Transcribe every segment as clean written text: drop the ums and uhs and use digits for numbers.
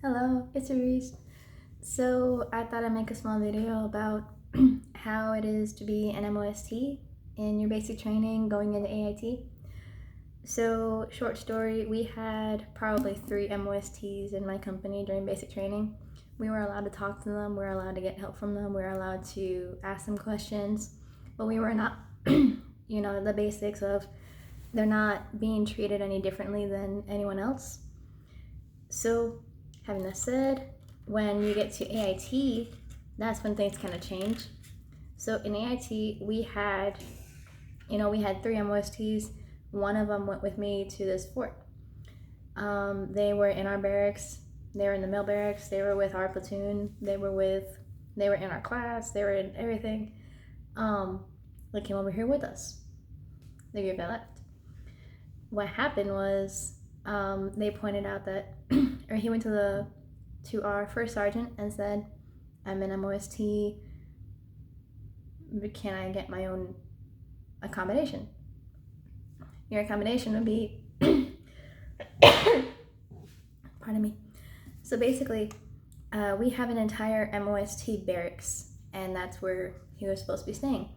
Hello, it's Reese. So I thought I'd make a small video about how it is to be an MOS-T in your basic training going into AIT. So short story, we had probably 3 MOS-Ts in my company during basic training. We were allowed to talk to them, we were allowed to get help from them, we were allowed to ask them questions, but we were not, the basics of they're not being treated any differently than anyone else. So having that said, when you get to AIT, that's when things kind of change. So in AIT, we had 3 MOS-Ts. One of them went with me to this fort. They were in our barracks. They were in the male barracks. They were with our platoon. They were in our class. They were in everything. They came over here with us. The group that left. What happened was they pointed out that, or he went to our first sergeant and said, "I'm an MOS-T. Can I get my own accommodation?" Your accommodation would be, pardon me. So basically, we have an entire MOS-T barracks, and that's where he was supposed to be staying.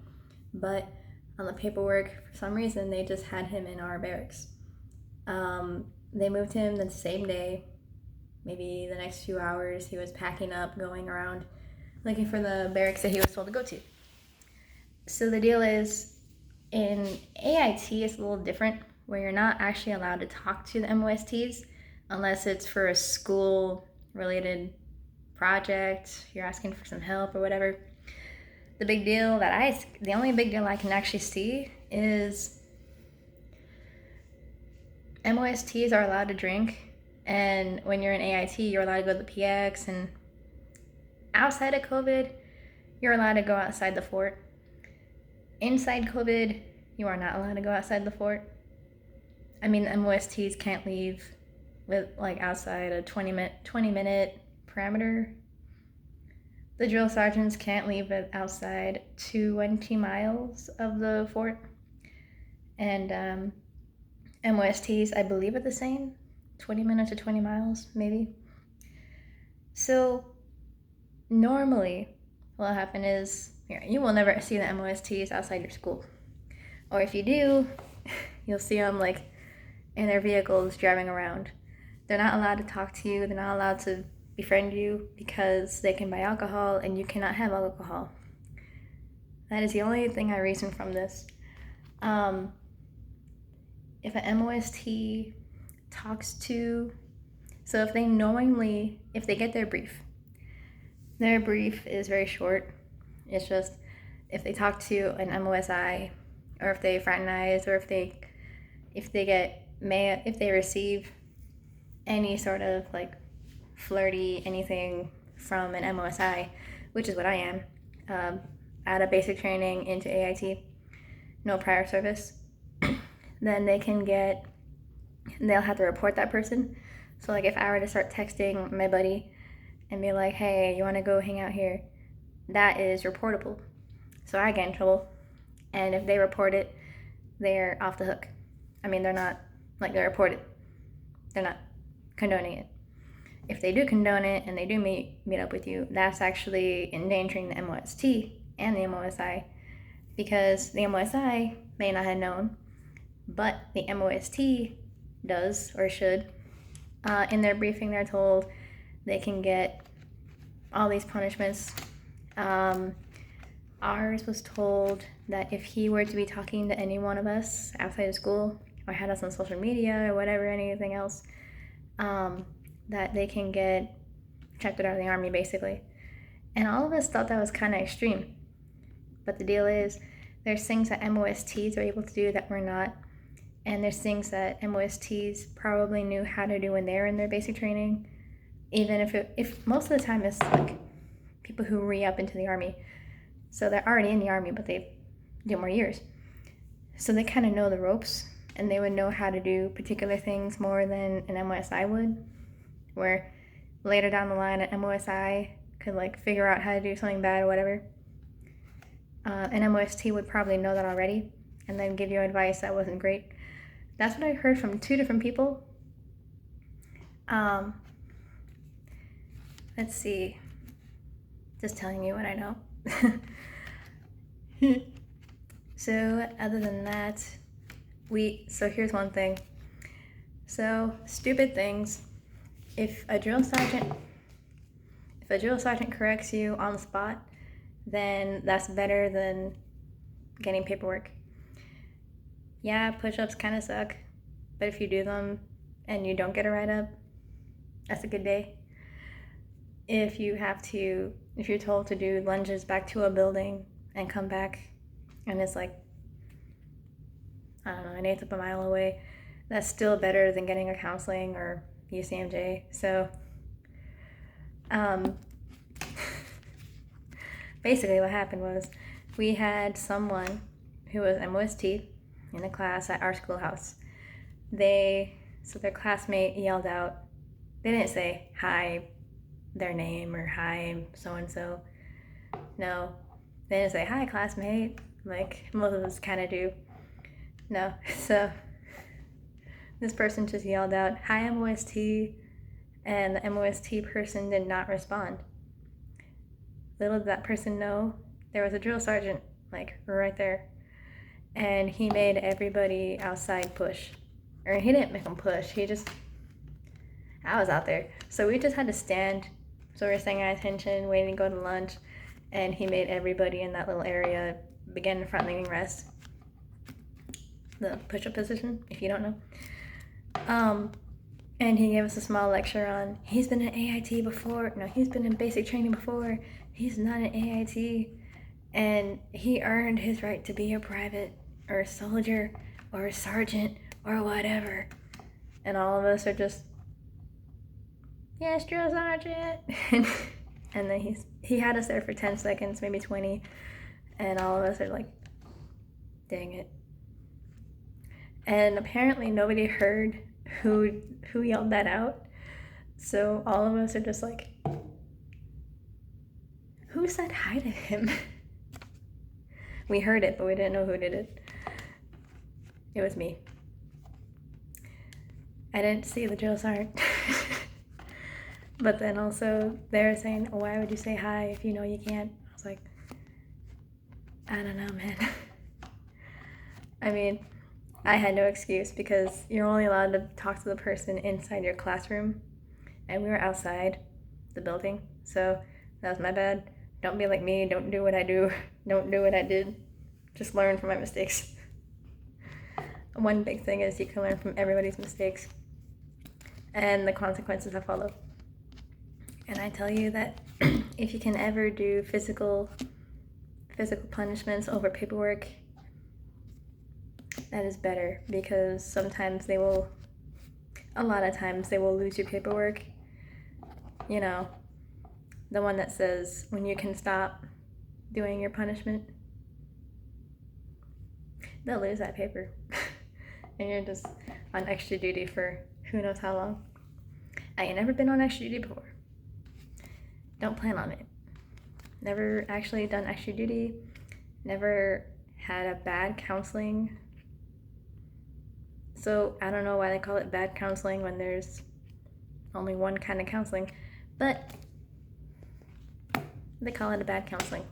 But on the paperwork, for some reason, they just had him in our barracks. They moved him the same day. Maybe the next few hours, he was packing up, going around, looking for the barracks that he was told to go to. So the deal is, in AIT, it's a little different, where you're not actually allowed to talk to the MOS-Ts unless it's for a school-related project, you're asking for some help or whatever. The only big deal I can actually see is MOS-Ts are allowed to drink, and when you're in AIT, you're allowed to go to the PX, and outside of COVID, you're allowed to go outside the fort. Inside COVID, you are not allowed to go outside the fort. I mean, the MOS-Ts can't leave with outside a 20-minute parameter. The drill sergeants can't leave outside 20 miles of the fort. And MOS-Ts, I believe, are the same. 20 minutes to 20 miles, maybe. So normally what'll happen is you will never see the MOS-Ts outside your school. Or if you do, you'll see them in their vehicles driving around. They're not allowed to talk to you. They're not allowed to befriend you because they can buy alcohol and you cannot have alcohol. That is the only thing I reason from this. If an MOS-T talks to, so if they get their brief is very short. It's just if they talk to an MOS-I, or if they fraternize, or if they receive any sort of flirty anything from an MOS-I, which is what I am, out of basic training into AIT, no prior service, then they'll have to report that person. So if I were to start texting my buddy and be like, "Hey, you want to go hang out here?" that is reportable. So I get in trouble. And if they report it, they're off the hook. I mean, they're not, they report it. They're not condoning it. If they do condone it and they do meet up with you, that's actually endangering the MOS-T and the MOS-I, because the MOS-I may not have known, but the MOS-T does or should. In their briefing, they're told they can get all these punishments. Ours was told that if he were to be talking to any one of us outside of school or had us on social media or whatever, anything else, that they can get checked out of the Army, basically. And all of us thought that was kind of extreme. But the deal is, there's things that MOS-Ts are able to do that we're not. And there's things that MOS-Ts probably knew how to do when they were in their basic training, even if most of the time it's people who re-up into the Army. So they're already in the Army, but they do more years. So they kind of know the ropes, and they would know how to do particular things more than an MOS-I would, where later down the line, an MOS-I could figure out how to do something bad or whatever. An MOS-T would probably know that already, and then give you advice that wasn't great. That's what I heard from 2 different people. let's see. Just telling you what I know. So other than that, so here's one thing. So stupid things. If a drill sergeant corrects you on the spot, then that's better than getting paperwork. Yeah, push-ups kind of suck, but if you do them and you don't get a write-up, that's a good day. If you're told to do lunges back to a building and come back, and it's like, I don't know, an eighth of a mile away, that's still better than getting a counseling or UCMJ. So, basically what happened was we had someone who was MOS-T in a class at our schoolhouse. So their classmate yelled out, they didn't say hi, their name, or hi, so-and-so. No, they didn't say hi, classmate, like most of us kind of do. No, so this person just yelled out, hi, MOS-T, and the MOS-T person did not respond. Little did that person know, there was a drill sergeant, like, right there. And he made everybody outside push. Or he didn't make them push, I was out there. So we just had to stand. So we were staying at attention, waiting to go to lunch. And he made everybody in that little area begin in front leaning rest. The push-up position, if you don't know. And he gave us a small lecture on, he's been in AIT before. No, he's been in basic training before. He's not an AIT. And he earned his right to be a private or a soldier or a sergeant or whatever. And all of us are just, yes, drill sergeant. And then he had us there for 10 seconds, maybe 20. And all of us are like, dang it. And apparently nobody heard who yelled that out. So all of us are just like, who said hi to him? We heard it, but we didn't know who did it. It was me. I didn't see the drill sergeant. But then also they're saying, why would you say hi if you know you can't? I was like, I don't know, man. I mean, I had no excuse because you're only allowed to talk to the person inside your classroom. And we were outside the building. So that was my bad. Don't be like me. Don't do what I do. Don't do what I did. Just learn from my mistakes. One big thing is you can learn from everybody's mistakes and the consequences that follow. And I tell you that if you can ever do physical punishments over paperwork, that is better, because a lot of times they will lose your paperwork. You know, the one that says when you can stop doing your punishment, they'll lose that paper. And you're just on extra duty for who knows how long. I ain't never been on extra duty before. Don't plan on it. Never actually done extra duty. Never had a bad counseling. So I don't know why they call it bad counseling when there's only one kind of counseling, but they call it a bad counseling.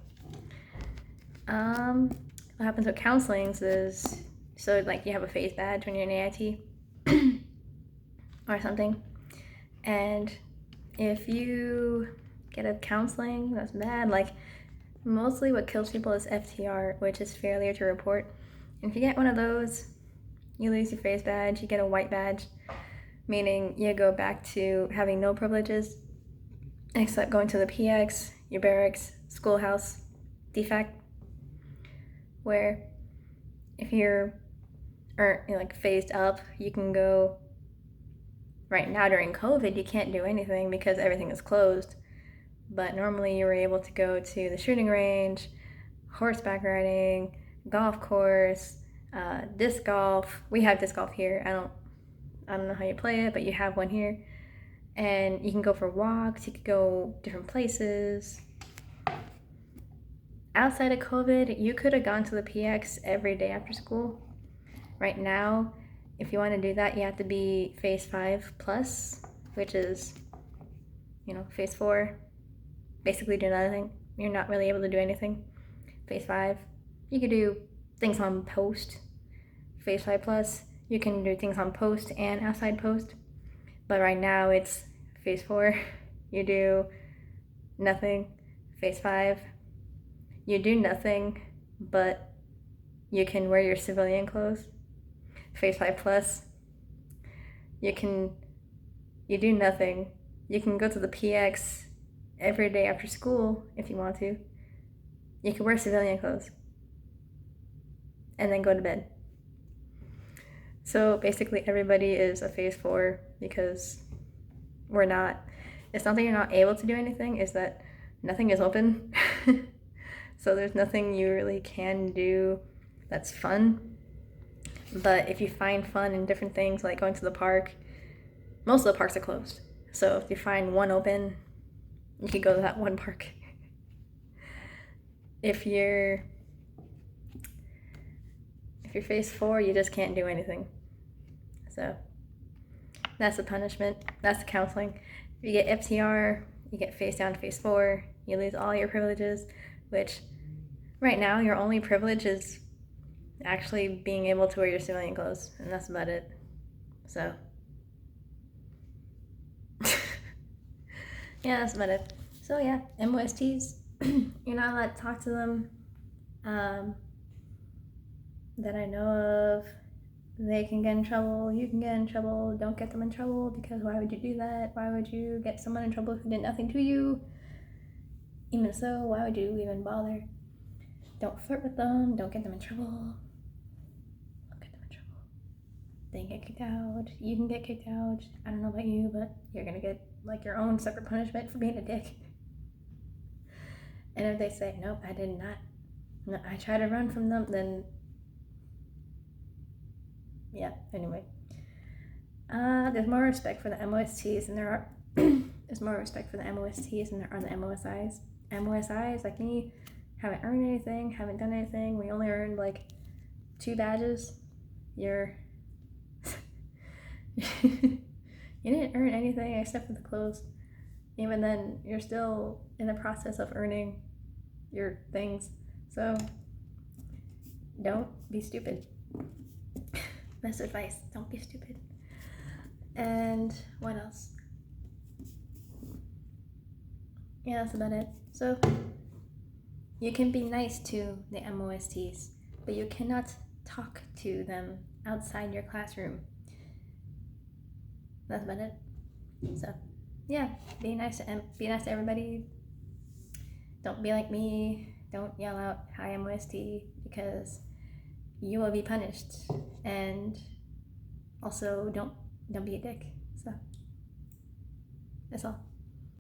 What happens with counselings is, so like you have a face badge when you're in AIT or something, and if you get a counseling that's bad, like mostly what kills people is FTR, which is failure to report. And if you get one of those, you lose your face badge, you get a white badge, meaning you go back to having no privileges except going to the PX, your barracks, schoolhouse, DFAC, where if you're like phased up, you can go. Right now during COVID, you can't do anything because everything is closed. But normally you were able to go to the shooting range, horseback riding, golf course, disc golf. We have disc golf here. I don't know how you play it, but you have one here. And you can go for walks, you could go different places. Outside of COVID, you could have gone to the PX every day after school. Right now, if you want to do that, you have to be phase 5 plus, which is Phase 4, basically do nothing. You're not really able to do anything. Phase 5, you could do things on post. Phase 5 plus, you can do things on post and outside post. But right now it's Phase 4, you do nothing. Phase 5, you do nothing, but you can wear your civilian clothes. Phase 5 plus, you do nothing. You can go to the PX every day after school if you want to. You can wear civilian clothes and then go to bed. So basically everybody is a Phase 4 because we're not. It's not that you're not able to do anything, it's that nothing is open. So there's nothing you really can do that's fun. But if you find fun in different things like going to the park, most of the parks are closed. So if you find one open, you could go to that one park. If you're Phase 4, you just can't do anything. So that's the punishment. That's the counseling. If you get FTR, you get phased down to Phase 4. You lose all your privileges, which right now your only privilege is actually being able to wear your civilian clothes, and that's about it. So yeah, that's about it. So yeah, MOS-Ts, you're not allowed to talk to them that I know of. They can get in trouble, you can get in trouble. Don't get them in trouble, because why would you do that? Why would you get someone in trouble who did nothing to you? Even so, why would you even bother? Don't flirt with them, don't get them in trouble. Don't get them in trouble. They can get kicked out, you can get kicked out. I don't know about you, but you're gonna get like your own separate punishment for being a dick. And if they say, nope, I did not, no, I try to run from them, then yeah, anyway. There's more respect for the MOS-Ts than there are there's more respect for the MOS-Ts than there are the MOS-Is. MOS-Is, like me, haven't earned anything, haven't done anything. We only earned like 2 badges. You didn't earn anything except for the clothes. Even then, you're still in the process of earning your things. So don't be stupid. Best advice, don't be stupid. And what else? Yeah, that's about it. So you can be nice to the MOS-Ts, but you cannot talk to them outside your classroom. That's about it. So yeah, be nice to everybody. Don't be like me. Don't yell out hi MOS-T, because you will be punished. And also don't be a dick. So that's all.